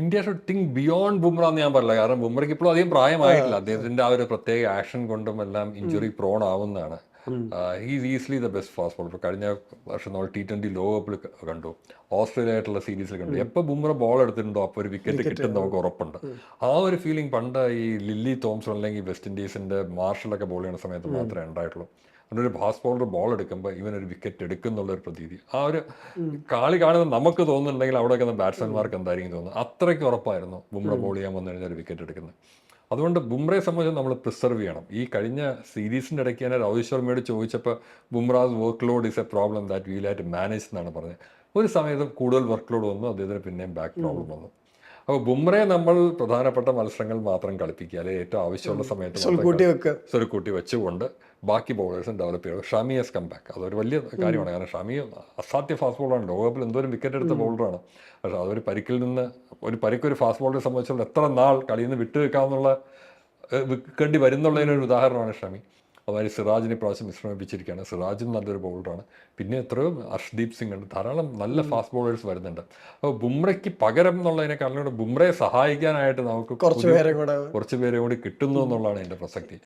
India should think beyond Bumrah എന്ന് ഞാൻ പറയില്ല. കാരണം ബുംറയ്ക്ക് ഇപ്പോഴും അധികം പ്രായമായിട്ടില്ല. അദ്ദേഹത്തിന്റെ ആ ഒരു പ്രത്യേക ആക്ഷൻ കൊണ്ടും എല്ലാം ഇഞ്ചുറി പ്രോൺ ആവുന്നതാണ്. He's easily the best fast bowler. കഴിഞ്ഞ വർഷം നമ്മൾ T20 ലോകകപ്പിൽ കണ്ടു, ഓസ്ട്രേലിയ ആയിട്ടുള്ള സീരീസിൽ കണ്ടു. എപ്പോൾ ബുംറ ബോൾ എടുത്തിട്ടുണ്ടോ അപ്പോൾ ഒരു വിക്കറ്റ് കിട്ടും നമുക്ക് ഉറപ്പുണ്ട്. ആ ഒരു ഫീലിംഗ് പണ്ട് ഈ ലില്ലി തോംസൺ അല്ലെങ്കിൽ വെസ്റ്റ് ഇൻഡീസിന്റെ മാർഷലൊക്കെ ബോൾ ചെയ്യുന്ന സമയത്ത് മാത്രമേ ഉണ്ടായിട്ടുള്ളൂ. ഒരു ഫാസ്റ്റ് ബോളർ ബോൾ എടുക്കുമ്പോൾ ഇവനൊരു വിക്കറ്റ് എടുക്കും എന്നുള്ളൊരു പ്രതീതി, ആ ഒരു കളി കാണുന്നത് നമുക്ക് തോന്നുന്നുണ്ടെങ്കിൽ അവിടെയൊക്കെ ബാറ്റ്സ്മാൻമാർക്ക് എന്തായിരിക്കും തോന്നുന്നത്. അത്രയ്ക്ക് ഉറപ്പായിരുന്നു ബുംറ ബോൾ ചെയ്യാൻ വന്നു കഴിഞ്ഞാൽ ഒരു വിക്കറ്റ് എടുക്കുന്നത്. അതുകൊണ്ട് ബുംറയെ സംബന്ധിച്ച് നമ്മൾ പ്രിസർവ് ചെയ്യണം. ഈ കഴിഞ്ഞ സീരീസിൻ്റെ ഇടയ്ക്ക് തന്നെ രോഹിത് ശർമ്മയോട് ചോദിച്ചപ്പോൾ Bumrah's workload is a problem that we'll have to manage എന്നാണ് പറഞ്ഞത്. ഒരു സമയത്ത് കൂടുതൽ വർക്ക് ലോഡ് വന്നു, അദ്ദേഹത്തിന് പിന്നെയും ബാക്ക് പ്രോബ്ലം വന്നു. അപ്പോൾ ബുംറയെ നമ്മൾ പ്രധാനപ്പെട്ട മത്സരങ്ങൾ മാത്രം കളിപ്പിക്കുക, അല്ലെങ്കിൽ ഏറ്റവും ആവശ്യമുള്ള സമയത്ത് സ്വരുക്കൂട്ടി വെച്ചുകൊണ്ട് ബാക്കി ബോളേഴ്സും ഡെവലപ്പ് ചെയ്യുക. ഷമി ഹസ് കം ബാക്ക്, അതൊരു വലിയ കാര്യമാണ്. കാരണം ഷമി അസാധ്യ ഫാസ്റ്റ് ബോളറാണ്, ലോകകപ്പിൽ എന്തോരം വിക്കറ്റ് എടുത്ത ബോളറാണ്. പക്ഷേ അതൊരു പരിക്കിൽ നിന്ന്, ഒരു പരിക്കൊരു ഫാസ്റ്റ് ബോളറെ സംബന്ധിച്ചുള്ള എത്ര നാൾ കളിയിൽ നിന്ന് വിട്ടു വെക്കാമെന്നുള്ള വിൽക്കേണ്ടി വരുന്നുള്ളതിനൊരു ഉദാഹരണമാണ് ഷമി. അതുമാതിരി സിറാജിനെ പ്രാവശ്യം വിശ്രമിപ്പിച്ചിരിക്കുകയാണ്. സിറാജും നല്ലൊരു ബോളറാണ്. പിന്നെ എത്രയോ അർഷ്ദീപ് സിംഗ് ഉണ്ട്, ധാരാളം നല്ല ഫാസ്റ്റ് ബോളേഴ്സ് വരുന്നുണ്ട്. അപ്പോൾ ബുംറയ്ക്ക് പകരം എന്നുള്ളതിനേക്കാളും ബുംറയെ സഹായിക്കാനായിട്ട് നമുക്ക് കുറച്ച് പേരെ കൂടി കിട്ടുന്നു എന്നുള്ളതാണ് എൻ്റെ പ്രസക്തി.